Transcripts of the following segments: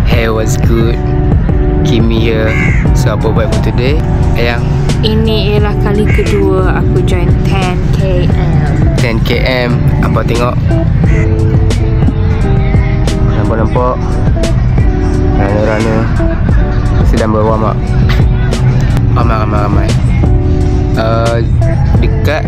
Hey, what's good? Kimi here. So apa buat for today? Ayang? Ini ialah kali kedua aku join 10km. 10km. Apa tengok? Nampak-nampak runner-runner sedang berwarm up. Ramai. Dekat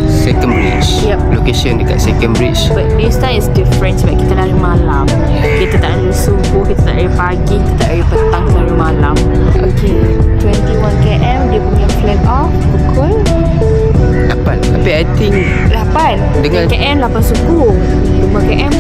Second Bridge. Yep. Location dekat Second Bridge. But this time is different sebab kita lari malam. Kita tak lari subuh, kita tak lari pagi, kita tak lari petang, kita lari malam. Okay, 21km dia punya flag off pukul 8. Tapi I think 8. Dengan 10km 8 suku, 5km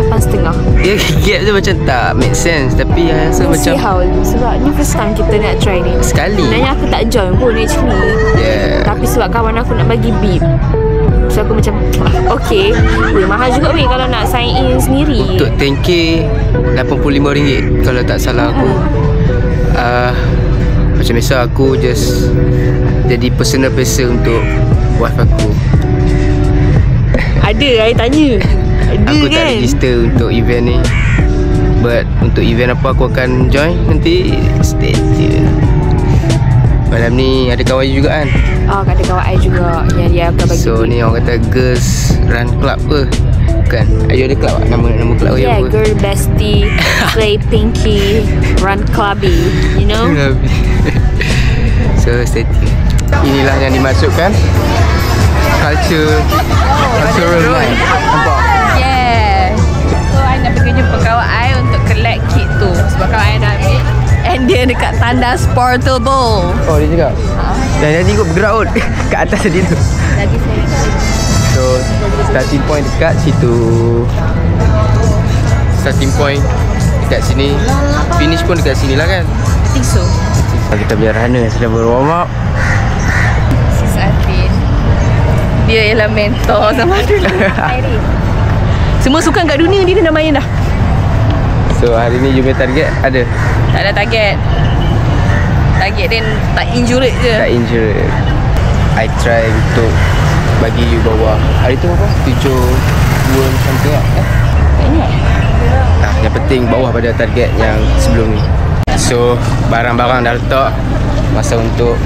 8.30. dia gap tu macam tak make sense. Tapi I rasa We'll macam see how. Sebab ni first time kita nak try ni. sekali. Sebenarnya aku tak join pun actually. Yeah. Tapi sebab kawan aku nak bagi bib, so aku macam okay. Mahal juga weh kalau nak sign in sendiri. Untuk 10k RM85 kalau tak salah aku. Macam biasa aku just jadi personal pacer untuk wife aku. Ada, I tanya. Ada Aku kan? tak register untuk event ni. But untuk event apa aku akan join nanti stay tune. Malam ni ada kawan you juga kan? Oh, ada kawan I juga yang dia akan bagi So bib. ni orang kata Girls Run Club ke? Bukan. Ayo ada club tak? Nama club dia Yeah, apa? girl bestie play pinky run clubby, you know. So stay tune. Inilah yang dimasukkan cultural night. Nampak? Yeah. So I nak pergi jumpa kawan I untuk collect kit tu. Sebab kawan I nak ambil. And dia dekat tandas portable. Oh dia cakap? Dah jadi kot bergerak kot kat atas tadi tu. Lagi saya. So starting point dekat situ. Starting point dekat sini. Finish pun dekat sini lah kan? I think so. Kita biar runner sedang berwarm up. Sis Atin, dia ialah mentor sama dulu. Semua sukan kat dunia dia dah main dah. So hari ni you punya target ada? Tak ada target. Target dia tak injured je. Tak injured. I try untuk bagi you bawah. Hari tu apa? 7.2 something lah. Tak ingat. Yang penting bawah pada target yang sebelum ni. So barang-barang dah letak. Masa untuk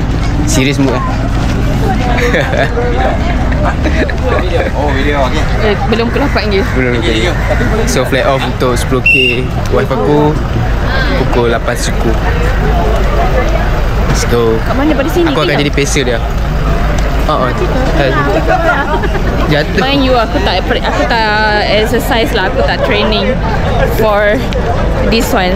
series mood lah. Belum ke 8 je. Belum lagi. So flat off untuk 10k wife aku pukul 8 suku. Let's go. Kat mana pada sini? Aku akan jadi pacer dia. Jatuh. Mind you, aku tak exercise lah, aku tak training for this one.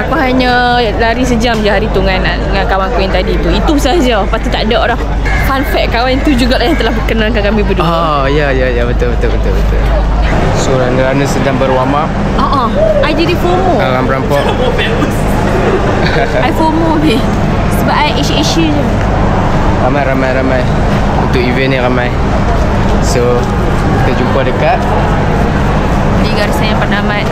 Aku hanya lari sejam je hari tu dengan kawan aku yang tadi tu. Itu sahaja. Lepas tu tak ada orang. Fun fact, kawan tu jugalah yang telah perkenalkan kami berdua. Oh ya betul. So runner-runner sedang berwarm up. I jadi FOMO. Alam berampok. I FOMO ni. Sebab I issue je. Ramai. Untuk event ni ramai. So kita jumpa dekat Di garisan yang penamat.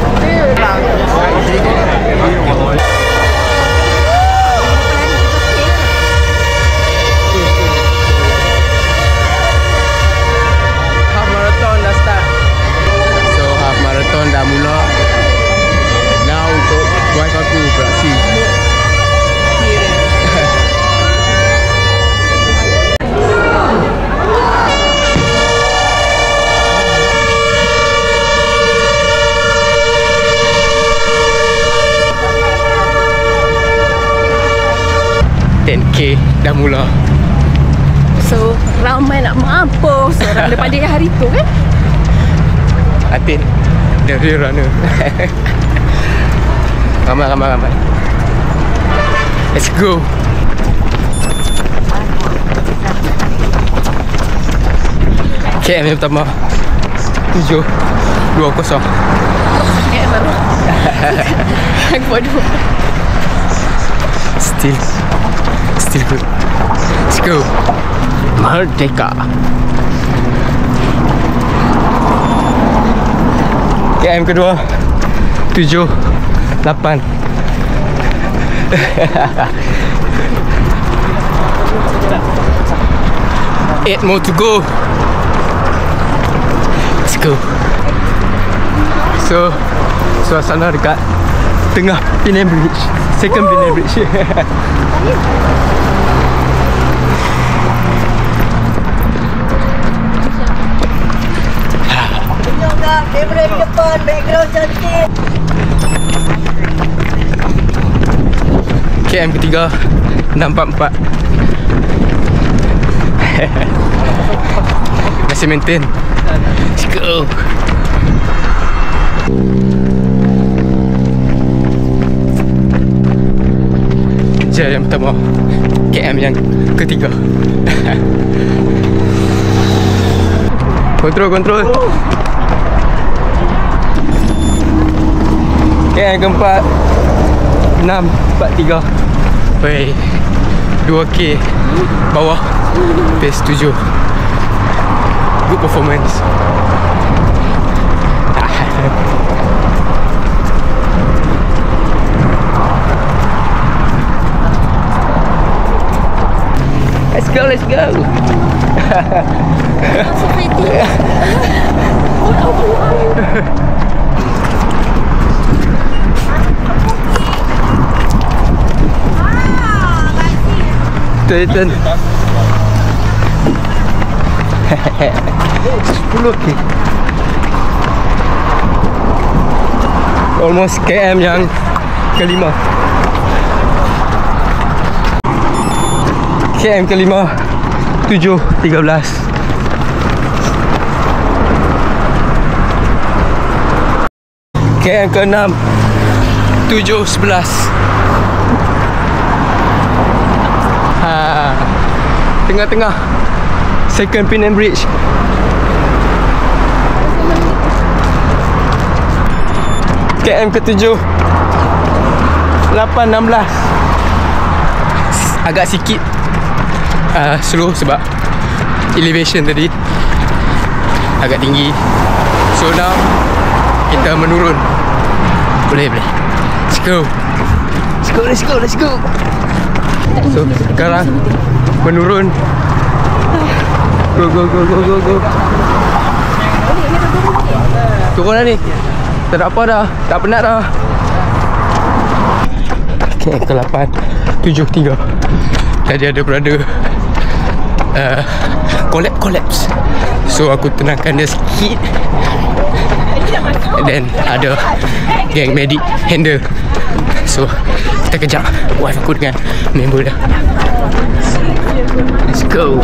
Half marathon dah start. So half marathon dah mula. Now untuk wife aku beraksi. Dah mula. So ramai nak mampus orang daripada hari tu kan. Atin, the real runner. Ramai. Let's go. KM yang pertama 7.20. Baru. Aku bodoh. Still good. Let's go. Merdeka. KM kedua 7.8. 8 more to go. Let's go. So suasana dekat tengah Penang Bridge, second Penang Bridge. Kamera di depan, background cantik. KM ketiga 644. Masih maintain. Let's go. Jaya yang pertama, KM yang ketiga. Kontrol. KM keempat 643. Weh, 2K bawah pace 7. Good performance. Let's go. Turn. 10K. Almost KM yang kelima. KM kelima 7.13. KM ke-6 7.11. Tengah-tengah second Penang Bridge. KM ke-7 8.16. Agak sikit slow sebab elevation tadi agak tinggi. So now kita menurun. Boleh. Let's go. So sekarang menurun. Go. Turun dah ni. Tak ada apa dah. Tak penat dah. Okay, ke-8 7.3. Tadi ada berada collapse. So aku tenangkan dia sikit. And then ada gang medic handle. So kita kejap wife aku dengan member dah. Let's go.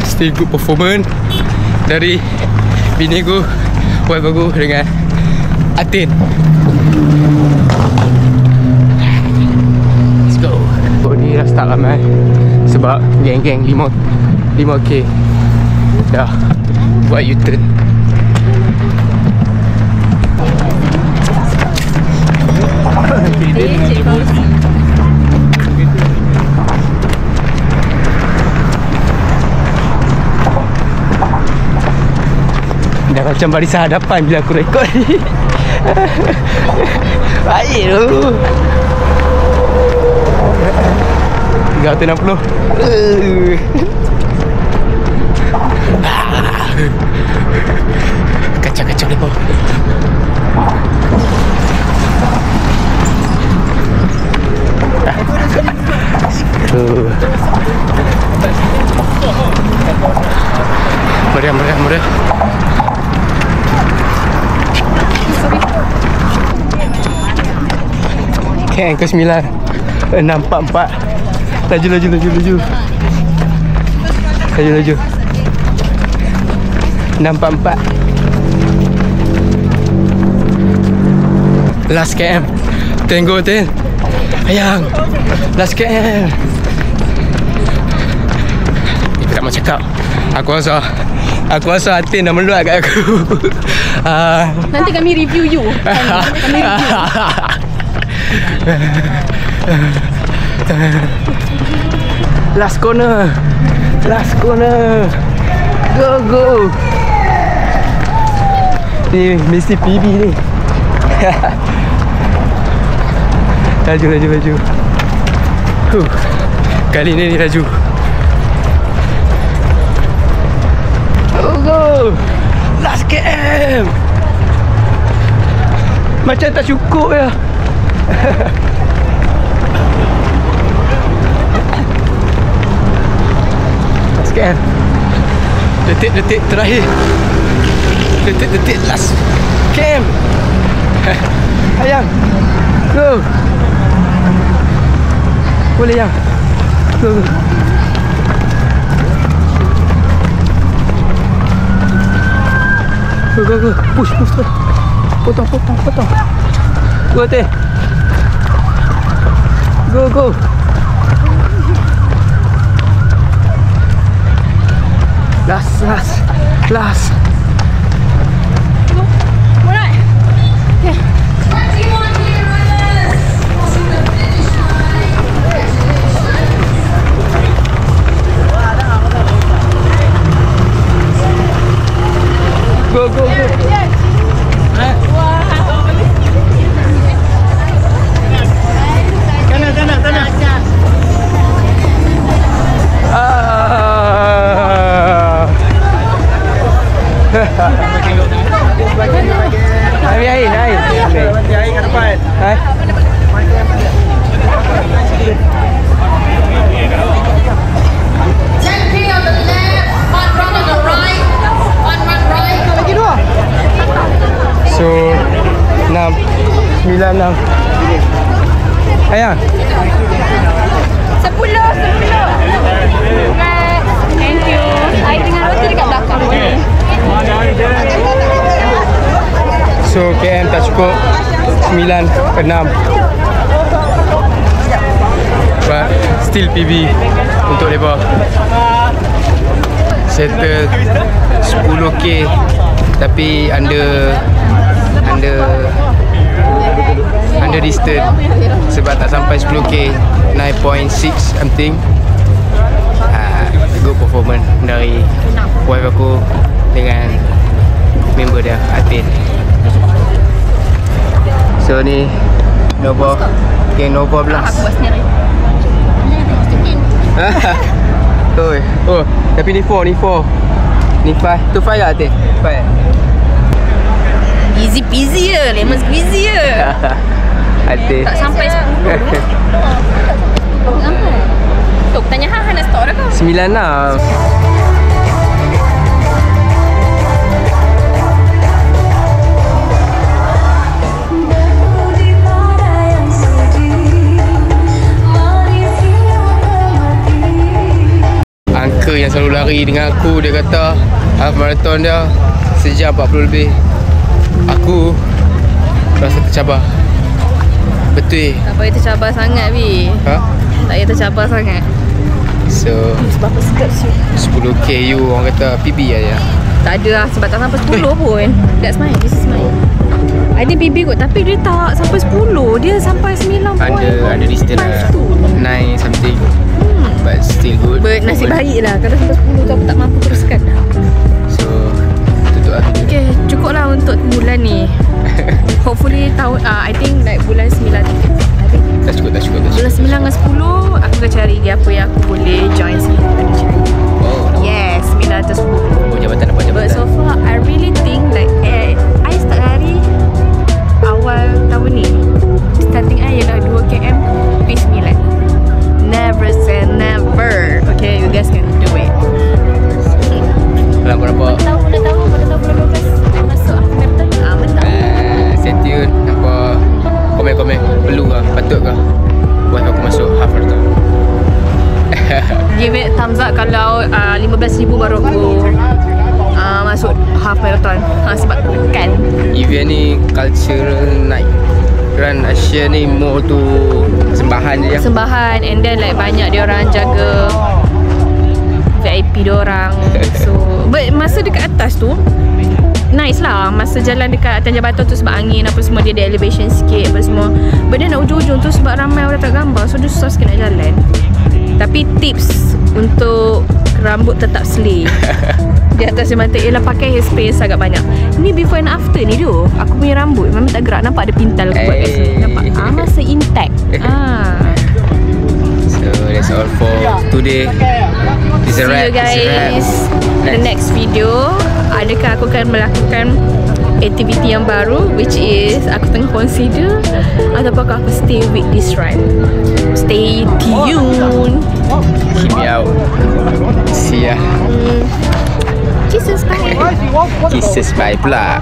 Still good performance dari bini aku, wife aku dengan Atin. Let's go. Oh, ni dah start ramai sebab geng-geng 5K dah buat U-turn. Dah macam barisan hadapan bila aku rekod ni. Baik tu. 360. Kacau lepas. Meriah. Okay, angka 9 644. Laju. Laju 644. Last KM. Tengok Ten. Ayang. Last KM. Dia tak mau cakap. Aku rasa Atin dah meluat kat aku. Nanti kami review you. Kami review. Last corner. Go. Ni mesti PB ni. Laju. Kali ni laju. Go. Last KM. Macam tak cukup ya. Last KM. Detik-detik terakhir. Detik-detik last KM. Ayang, go. Boleh yang. Go. Go. Push. Potong. Go hati. Go. Last. Alright. Okay. Go. Air. Air kat depan. Hai. So 6 9 6. Ayang. 10. Thank you. Air dengan roti dekat belakang boleh. So KM tak cukup 9 ke 6. But still PB untuk mereka. Settle 10k tapi under distance sebab tak sampai 10k. 9.6 something. Good performance dari wife aku dengan member dia Atin. So ni Nova, geng Nova Blast. Aku buat sendiri. Oh, tapi ni 4. Ni 5. Tu 5 ke Atin? 5. Easy peasy je, lemon squeezy je. Atin. Tak sampai 10 tu. Tok tanya Han nak stop dah kau. 9 Uncle yang selalu lari dengan aku, dia kata half marathon dia sejam 40 lebih. Aku rasa tercabar. Betul. Tak payah tercabar sangat Bi. Ha? Tak payah tercabar sangat. So Sebab apa sedap siu. 10k you orang kata PB aja. Tak ada lah sebab tak sampai 10 pun. That's mine. This is mine. I think PB kot tapi dia tak sampai 10. Dia sampai 9 pun. Ada distance lah 9 something. But still good. But nasib baik lah. Kalau sampai 10 tu aku tak mampu teruskan. So tutup lah. Okay, cukup lah untuk bulan ni. Hopefully tahun I think like bulan 9 tapi Tak cukup. bulan 9 dengan 10 aku akan cari apa yang aku boleh join sini. Oh no. Yes, 9 atau 10. Oh jabatan. But so far I really think like I start hari awal tahun ni. Starting I ialah 2 km pace 9. Never say never. Okay, you guys can do it. Berapa? Pada tahun bulan 12 masuk betul. Betul. Stay tune. Apa komen perlu ke? Patut ke buat aku masuk half marathon? Give it thumbs up kalau 15,000 baru aku masuk half marathon. Sebab kan Event ni cultural night. Run Asia ni more tu sembahan je. sembahan and then like banyak dia orang jaga VIP dia orang. So but masa dekat atas tu nice lah. Masa jalan dekat atas jabatan tu sebab angin apa semua dia ada elevation sikit apa semua. But then nak ujung-ujung tu sebab ramai orang tak gambar so dia susah sikit nak jalan. Tapi tips untuk rambut tetap slay di atas jembatan ialah pakai hairspray agak banyak. Ni before and after ni tu. Aku punya rambut memang tak gerak. Nampak ada pintal aku buat kat sini. Nampak? Masih intact. So that's all for today. It's a See wrap. you guys in the next video. adakah aku akan melakukan aktiviti yang baru, which is aku tengah consider, ataupun aku stay with this ride. Stay tuned. Keep me out. See ya. Jesus, bye. Kisses bye pula.